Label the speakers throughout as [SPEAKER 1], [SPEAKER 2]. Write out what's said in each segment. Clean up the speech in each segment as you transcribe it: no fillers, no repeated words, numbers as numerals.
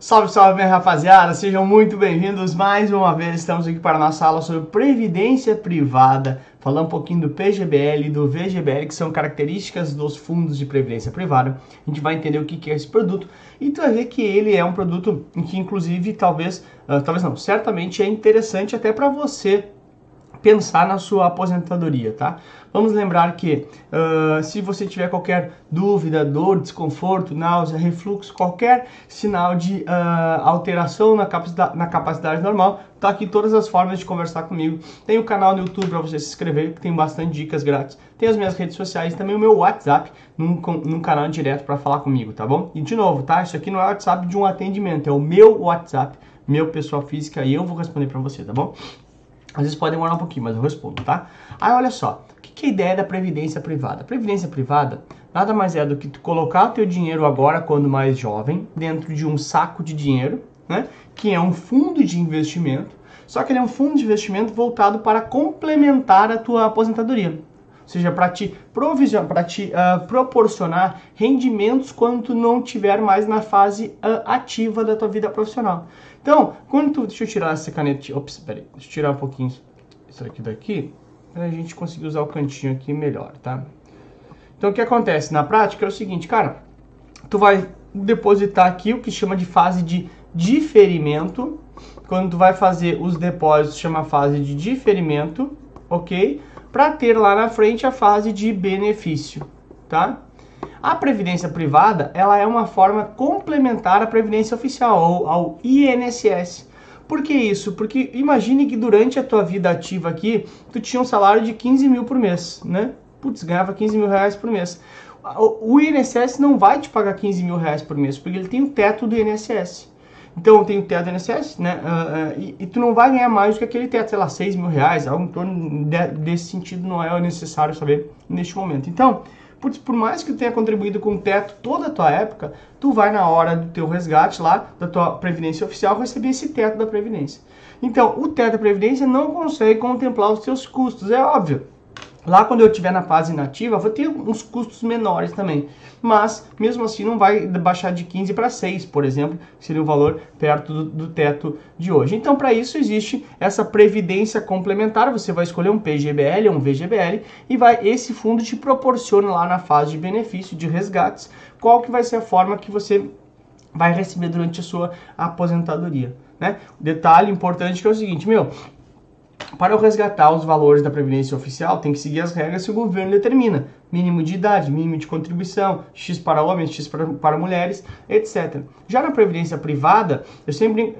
[SPEAKER 1] Salve, salve, minha rapaziada, sejam muito bem-vindos mais uma vez. Estamos aqui para a nossa aula sobre Previdência Privada, falar um pouquinho do PGBL e do VGBL, que são características dos fundos de previdência privada. A gente vai entender o que é esse produto e tu vai ver que ele é um produto que, inclusive, talvez não, certamente é interessante até para você pensar na sua aposentadoria, tá? Vamos lembrar que se você tiver qualquer dúvida, dor, desconforto, náusea, refluxo, qualquer sinal de alteração na capacidade normal, tá aqui todas as formas de conversar comigo. Tem o canal no YouTube para você se inscrever, que tem bastante dicas grátis. Tem as minhas redes sociais, também o meu WhatsApp, num canal direto para falar comigo, tá bom? E de novo, tá? Isso aqui não é o WhatsApp de um atendimento, é o meu WhatsApp, meu pessoal física, e eu vou responder para você, tá bom? Às vezes pode demorar um pouquinho, mas eu respondo, tá? Aí olha só, o que é a ideia da previdência privada? A previdência privada nada mais é do que tu colocar o teu dinheiro agora, quando mais jovem, dentro de um saco de dinheiro, né? Que é um fundo de investimento, só que ele é um fundo de investimento voltado para complementar a tua aposentadoria. Ou seja, para te proporcionar rendimentos quando tu não estiver mais na fase ativa da tua vida profissional. Então, deixa eu tirar essa caneta, ops, peraí, deixa eu tirar um pouquinho isso aqui daqui, para a gente conseguir usar o cantinho aqui melhor, tá? Então, o que acontece na prática é o seguinte, cara, tu vai depositar aqui o que chama de fase de diferimento. Quando tu vai fazer os depósitos, chama fase de diferimento, ok? Para ter lá na frente a fase de benefício, tá? A previdência privada, ela é uma forma complementar à previdência oficial, ou ao INSS. Por que isso? Porque imagine que durante a tua vida ativa aqui, tu tinha um salário de 15 mil por mês, né? Putz, ganhava 15 mil reais por mês. O INSS não vai te pagar 15 mil reais por mês, porque ele tem o teto do INSS. Então, tem o teto do INSS, né? E tu não vai ganhar mais do que aquele teto, sei lá, 6 mil reais, algo em torno desse sentido não é necessário saber neste momento. Então, por mais que tu tenha contribuído com o teto toda a tua época, tu vai na hora do teu resgate lá, da tua previdência oficial, receber esse teto da previdência. Então, o teto da previdência não consegue contemplar os teus custos, é óbvio. Lá quando eu estiver na fase inativa, vou ter uns custos menores também. Mas, mesmo assim, não vai baixar de 15 para 6, por exemplo, que seria o valor perto do teto de hoje. Então, para isso, existe essa previdência complementar. Você vai escolher um PGBL ou um VGBL e esse fundo te proporciona lá na fase de benefício, de resgates, qual que vai ser a forma que você vai receber durante a sua aposentadoria, né? Detalhe importante que é o seguinte, para eu resgatar os valores da Previdência Oficial, tem que seguir as regras que o governo determina. Mínimo de idade, mínimo de contribuição, X para homens, X para mulheres, etc. Já na Previdência Privada,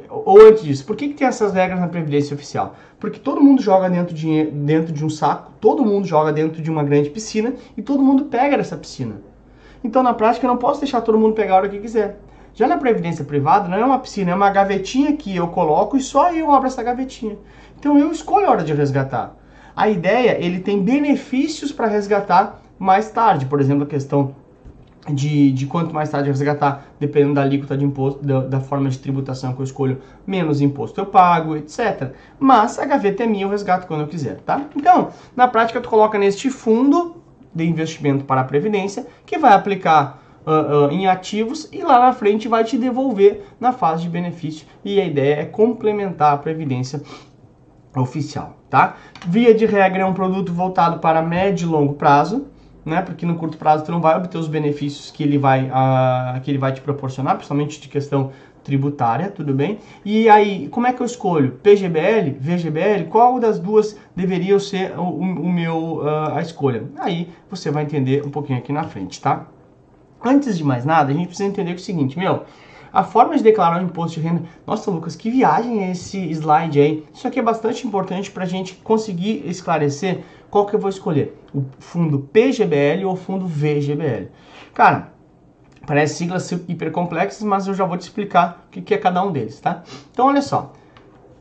[SPEAKER 1] ou antes disso, por que tem essas regras na Previdência Oficial? Porque todo mundo joga dentro de um saco, todo mundo joga dentro de uma grande piscina e todo mundo pega dessa piscina. Então, na prática, eu não posso deixar todo mundo pegar a hora que quiser. Já na Previdência Privada, não é uma piscina, é uma gavetinha que eu coloco e só eu abro essa gavetinha. Então eu escolho a hora de resgatar. A ideia, ele tem benefícios para resgatar mais tarde. Por exemplo, a questão de quanto mais tarde eu resgatar, dependendo da alíquota de imposto, da forma de tributação que eu escolho, menos imposto eu pago, etc. Mas a gaveta é minha, eu resgato quando eu quiser, tá? Então, na prática, tu coloca neste fundo de investimento para a Previdência, que vai aplicar em ativos e lá na frente vai te devolver na fase de benefício. E a ideia é complementar a Previdência oficial, tá? Via de regra é um produto voltado para médio e longo prazo, né? Porque no curto prazo tu não vai obter os benefícios que ele vai te proporcionar, principalmente de questão tributária, tudo bem? E aí, como é que eu escolho? PGBL, VGBL? Qual das duas deveria ser a escolha? Aí você vai entender um pouquinho aqui na frente, tá? Antes de mais nada, a gente precisa entender o seguinte, a forma de declarar o imposto de renda... Nossa, Lucas, que viagem é esse slide aí? Isso aqui é bastante importante para a gente conseguir esclarecer qual que eu vou escolher. O fundo PGBL ou o fundo VGBL. Cara, parece siglas hiper complexas, mas eu já vou te explicar o que é cada um deles, tá? Então, olha só.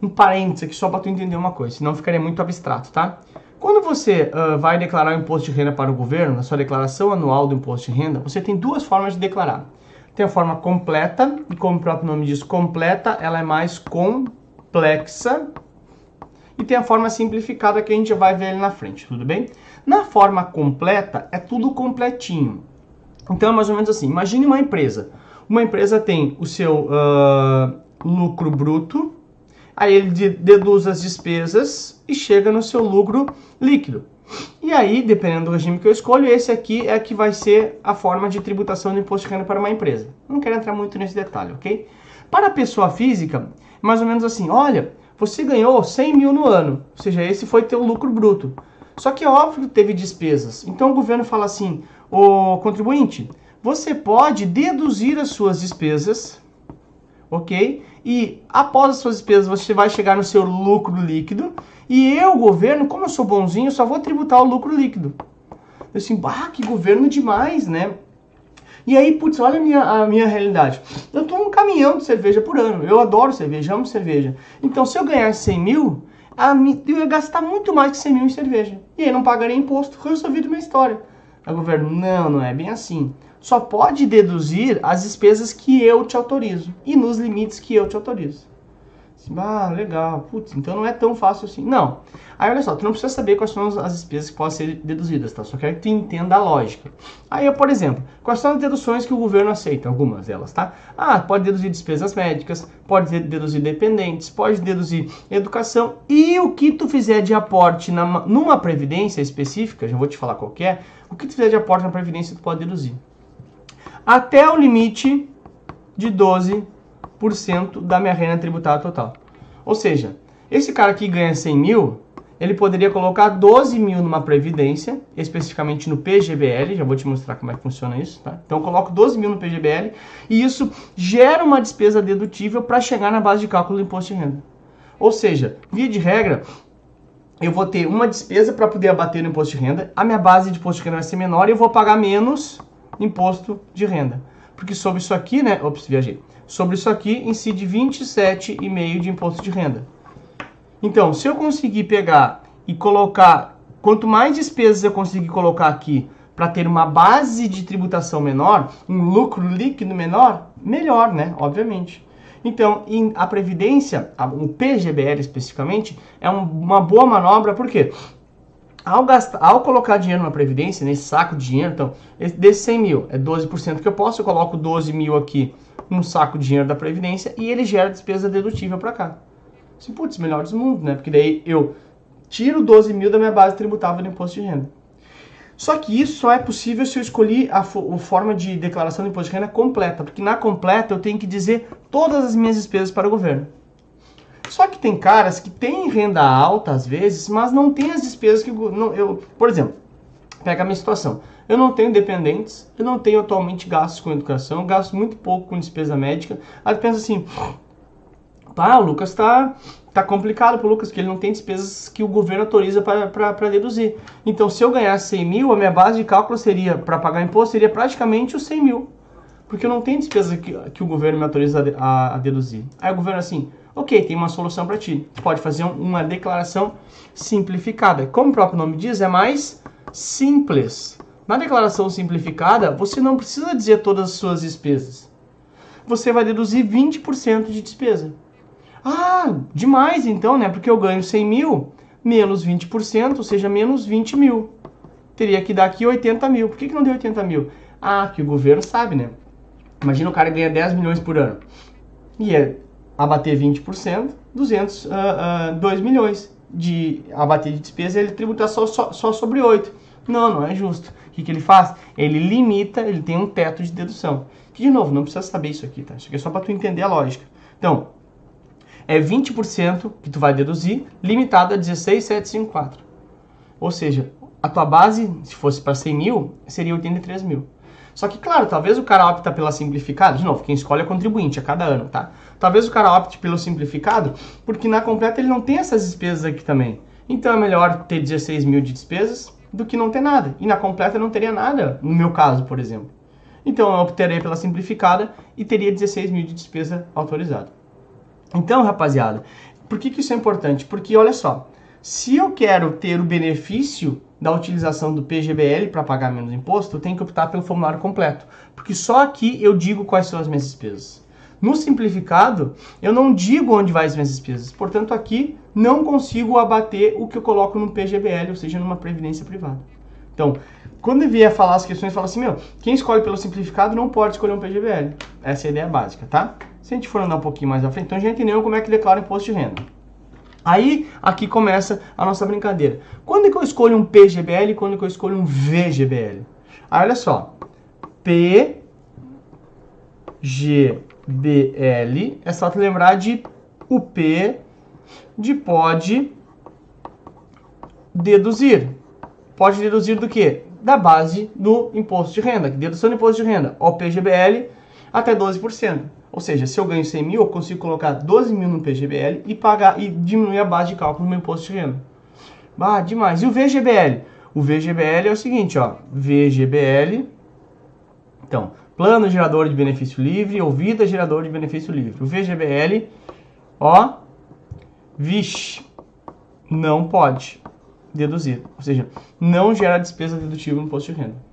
[SPEAKER 1] Um parênteses aqui só para tu entender uma coisa, senão ficaria muito abstrato, tá? Quando você vai declarar o imposto de renda para o governo, na sua declaração anual do imposto de renda, você tem duas formas de declarar. Tem a forma completa, e como o próprio nome diz, completa, ela é mais complexa. E tem a forma simplificada que a gente vai ver ali na frente, tudo bem? Na forma completa, é tudo completinho. Então é mais ou menos assim, imagine uma empresa. Uma empresa tem o seu lucro bruto, aí ele deduz as despesas e chega no seu lucro líquido. E aí, dependendo do regime que eu escolho, esse aqui é que vai ser a forma de tributação do imposto de renda para uma empresa. Não quero entrar muito nesse detalhe, ok? Para a pessoa física, mais ou menos assim, olha, você ganhou 100 mil no ano, ou seja, esse foi teu lucro bruto. Só que é óbvio que teve despesas. Então o governo fala assim, ô contribuinte, você pode deduzir as suas despesas, ok? E após as suas despesas você vai chegar no seu lucro líquido. E eu, governo, como eu sou bonzinho, só vou tributar o lucro líquido. Eu assim, que governo demais, né? E aí, putz, olha a minha realidade. Eu tomo um caminhão de cerveja por ano. Eu adoro cerveja, amo cerveja. Então, se eu ganhasse 100 mil, eu ia gastar muito mais que 100 mil em cerveja. E aí não pagaria imposto. Resolvido minha história. Aí o governo, não é bem assim. Só pode deduzir as despesas que eu te autorizo. E nos limites que eu te autorizo. Assim, legal. Putz, então não é tão fácil assim. Não. Aí, olha só, tu não precisa saber quais são as despesas que podem ser deduzidas, tá? Só quero que tu entenda a lógica. Aí, por exemplo, quais são as deduções que o governo aceita? Algumas delas, tá? Pode deduzir despesas médicas, pode deduzir dependentes, pode deduzir educação. E o que tu fizer de aporte numa previdência específica, já vou te falar qual que é, o que tu fizer de aporte na previdência tu pode deduzir. Até o limite de 12% da minha renda tributável total. Ou seja, esse cara que ganha 100 mil, ele poderia colocar 12 mil numa previdência, especificamente no PGBL, já vou te mostrar como é que funciona isso, tá? Então eu coloco 12 mil no PGBL e isso gera uma despesa dedutível para chegar na base de cálculo do imposto de renda. Ou seja, via de regra, eu vou ter uma despesa para poder abater no imposto de renda, a minha base de imposto de renda vai ser menor e eu vou pagar menos imposto de renda. Porque sobre isso aqui, né? Ops, viajei. Sobre isso aqui incide 27,5% de imposto de renda. Então, se eu conseguir pegar e colocar, quanto mais despesas eu conseguir colocar aqui para ter uma base de tributação menor, um lucro líquido menor, melhor, né? Obviamente. Então, a Previdência, o PGBL especificamente, é uma boa manobra, por quê? Ao colocar dinheiro na Previdência, nesse saco de dinheiro, então, desse 100 mil, é 12% que eu posso, eu coloco 12 mil aqui no saco de dinheiro da Previdência e ele gera despesa dedutível para cá. Assim, putz, melhor dos mundos, né? Porque daí eu tiro 12 mil da minha base tributável do imposto de renda. Só que isso só é possível se eu escolher a forma de declaração do imposto de renda completa, porque na completa eu tenho que dizer todas as minhas despesas para o governo. Só que tem caras que têm renda alta às vezes, mas não tem as despesas que por exemplo, pega a minha situação. Eu não tenho dependentes, eu não tenho atualmente gastos com educação, eu gasto muito pouco com despesa médica. Aí tu pensa assim, o Lucas tá complicado pro Lucas, porque ele não tem despesas que o governo autoriza para deduzir. Então, se eu ganhasse 100 mil, a minha base de cálculo seria, para pagar imposto, seria praticamente os 100 mil. Porque eu não tenho despesa que o governo me autoriza a deduzir. Aí o governo assim, ok, tem uma solução para ti. Tu pode fazer uma declaração simplificada. Como o próprio nome diz, é mais simples. Na declaração simplificada, você não precisa dizer todas as suas despesas. Você vai deduzir 20% de despesa. Demais então, né? Porque eu ganho 100 mil, menos 20%, ou seja, menos 20 mil. Teria que dar aqui 80 mil. Por que não deu 80 mil? Que o governo sabe, né? Imagina o cara ganha 10 milhões por ano. E abater 20%, 2 milhões. De abater de despesa, ele tributar só sobre 8. Não é justo. O que ele faz? Ele limita, ele tem um teto de dedução. Que, de novo, não precisa saber isso aqui, tá? Isso aqui é só para tu entender a lógica. Então, é 20% que tu vai deduzir, limitado a 16.754. Ou seja, a tua base, se fosse para 100 mil, seria 83 mil. Só que, claro, talvez o cara opta pela simplificada. De novo, quem escolhe é contribuinte a cada ano, tá? Talvez o cara opte pelo simplificado, porque na completa ele não tem essas despesas aqui também. Então é melhor ter 16 mil de despesas do que não ter nada. E na completa não teria nada, no meu caso, por exemplo. Então eu optaria pela simplificada e teria 16 mil de despesa autorizada. Então, rapaziada, por que isso é importante? Porque, olha só, se eu quero ter o benefício da utilização do PGBL para pagar menos imposto, eu tenho que optar pelo formulário completo. Porque só aqui eu digo quais são as minhas despesas. No simplificado, eu não digo onde vai as minhas despesas. Portanto, aqui não consigo abater o que eu coloco no PGBL, ou seja, numa previdência privada. Então, quando vier falar as questões, fala assim, meu, quem escolhe pelo simplificado não pode escolher um PGBL. Essa é a ideia básica, tá? Se a gente for andar um pouquinho mais à frente, então já entendeu como é que declara imposto de renda. Aí, aqui começa a nossa brincadeira. Quando é que eu escolho um PGBL e quando é que eu escolho um VGBL? Aí, olha só. PGBL é só te lembrar de o P de pode deduzir. Pode deduzir do quê? Da base do imposto de renda. Dedução do imposto de renda. O PGBL até 12%. Ou seja, se eu ganho 100 mil, eu consigo colocar 12 mil no PGBL e pagar e diminuir a base de cálculo do meu imposto de renda. Ah, demais. E o VGBL? O VGBL é o seguinte, ó. VGBL, então, plano gerador de benefício livre ou vida gerador de benefício livre. O VGBL, ó, vixe, não pode deduzir. Ou seja, não gera despesa dedutível no imposto de renda.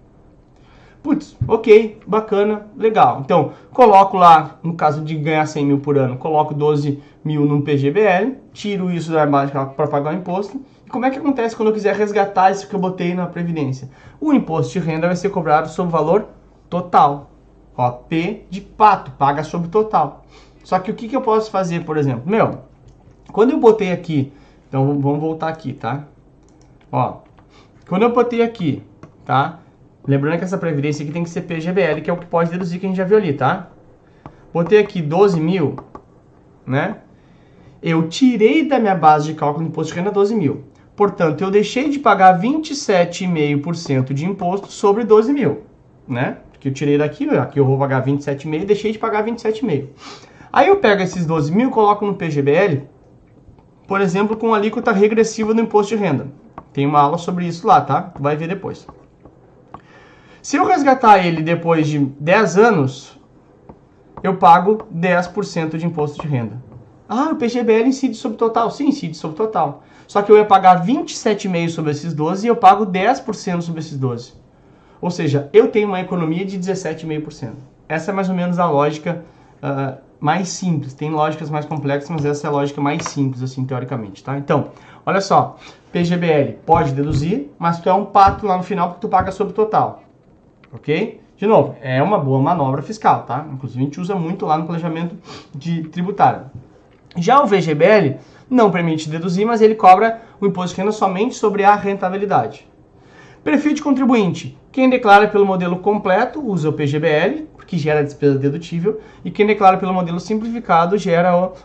[SPEAKER 1] Putz, ok, bacana, legal. Então, coloco lá, no caso de ganhar 100 mil por ano, coloco 12 mil no PGBL, tiro isso da base para pagar o imposto. E como é que acontece quando eu quiser resgatar isso que eu botei na Previdência? O imposto de renda vai ser cobrado sobre o valor total. Ó, P de pato, paga sobre o total. Só que o que eu posso fazer, por exemplo? Meu, quando eu botei aqui, então vamos voltar aqui, tá? Ó, quando eu botei aqui, tá? Lembrando que essa previdência aqui tem que ser PGBL, que é o que pode deduzir, que a gente já viu ali, tá? Botei aqui 12 mil, né? Eu tirei da minha base de cálculo do imposto de renda 12 mil. Portanto, eu deixei de pagar 27,5% de imposto sobre 12 mil, né? Porque eu tirei daqui, aqui eu vou pagar 27,5% e deixei de pagar 27,5%. Aí eu pego esses 12 mil e coloco no PGBL, por exemplo, com alíquota regressiva do imposto de renda. Tem uma aula sobre isso lá, tá? Vai ver depois. Se eu resgatar ele depois de 10 anos, eu pago 10% de imposto de renda. Ah, o PGBL incide sobre o total. Sim, incide sobre o total. Só que eu ia pagar 27,5% sobre esses 12 e eu pago 10% sobre esses 12. Ou seja, eu tenho uma economia de 17,5%. Essa é mais ou menos a lógica mais simples. Tem lógicas mais complexas, mas essa é a lógica mais simples, assim, teoricamente, tá? Então, olha só. PGBL pode deduzir, mas tu é um pato lá no final porque tu paga sobre o total. Ok? De novo, é uma boa manobra fiscal, tá? Inclusive a gente usa muito lá no planejamento de tributário. Já o VGBL não permite deduzir, mas ele cobra o imposto de renda somente sobre a rentabilidade. Perfil de contribuinte. Quem declara pelo modelo completo usa o PGBL, que gera despesa dedutível, e quem declara pelo modelo simplificado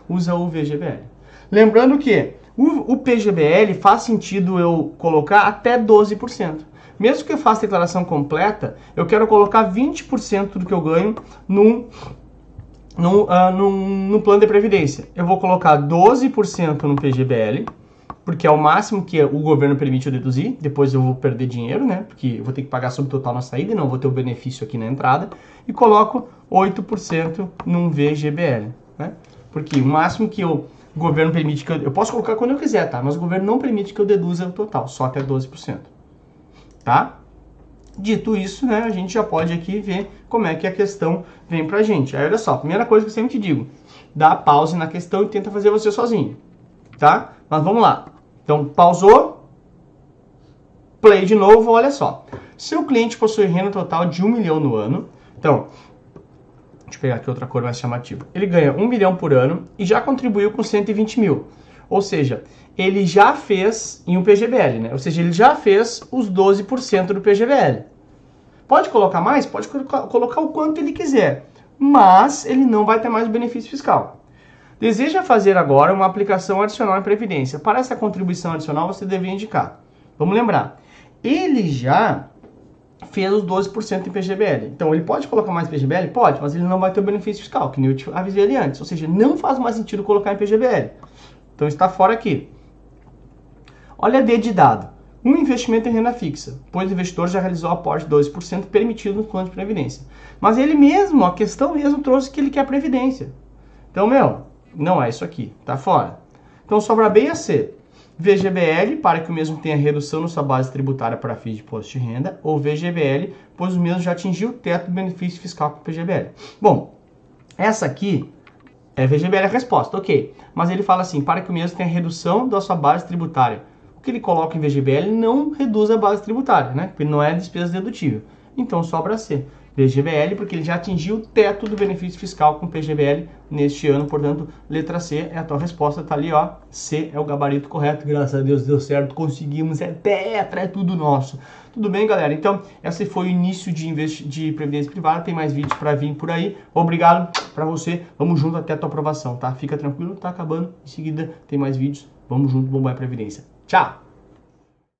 [SPEAKER 1] usa o VGBL. Lembrando que o PGBL faz sentido eu colocar até 12%. Mesmo que eu faça declaração completa, eu quero colocar 20% do que eu ganho no plano de previdência. Eu vou colocar 12% no PGBL, porque é o máximo que o governo permite eu deduzir. Depois eu vou perder dinheiro, né? Porque eu vou ter que pagar sobre o total na saída e não vou ter o benefício aqui na entrada. E coloco 8% num VGBL, né? Porque o máximo que o governo permite que eu posso colocar quando eu quiser, tá? Mas o governo não permite que eu deduza o total, só até 12%. Tá? Dito isso, né, a gente já pode aqui ver como é que a questão vem pra gente. Aí, olha só, primeira coisa que eu sempre te digo, dá pause na questão e tenta fazer você sozinho, tá? Mas vamos lá. Então, pausou, play de novo, olha só. Se o cliente possui renda total de 1 milhão no ano, então, deixa eu pegar aqui outra cor mais chamativa. Ele ganha 1 milhão por ano e já contribuiu com 120 mil. Ou seja, ele já fez em um PGBL, né? Ou seja, ele já fez os 12% do PGBL. Pode colocar mais? Pode colocar o quanto ele quiser, mas ele não vai ter mais benefício fiscal. Deseja fazer agora uma aplicação adicional em Previdência. Para essa contribuição adicional, você deve indicar. Vamos lembrar, ele já fez os 12% em PGBL. Então, ele pode colocar mais PGBL? Pode, mas ele não vai ter o benefício fiscal, que nem eu te avisei ali antes. Ou seja, não faz mais sentido colocar em PGBL. Então, está fora aqui. Olha a D de dado. Um investimento em renda fixa, pois o investidor já realizou aporte de 12% permitido no plano de previdência. Mas ele mesmo, a questão mesmo, trouxe que ele quer previdência. Então, não é isso aqui, tá fora. Então, sobra B e a C. VGBL, para que o mesmo tenha redução na sua base tributária para fins de imposto de renda, ou VGBL, pois o mesmo já atingiu o teto do benefício fiscal com o PGBL. Bom, essa aqui VGBL é a resposta, ok. Mas ele fala assim, para que o mesmo tenha redução da sua base tributária. O que ele coloca em VGBL não reduz a base tributária, né? Porque não é despesa dedutível. Então sobra C. VGBL, porque ele já atingiu o teto do benefício fiscal com PGBL neste ano, portanto, letra C é a tua resposta, tá ali, ó, C é o gabarito correto, graças a Deus deu certo, conseguimos, é tetra, é tudo nosso. Tudo bem, galera? Então, esse foi o início de previdência privada, tem mais vídeos para vir por aí, obrigado para você, vamos junto até a tua aprovação, tá? Fica tranquilo, tá acabando, em seguida tem mais vídeos, vamos junto, bombar a previdência. Tchau!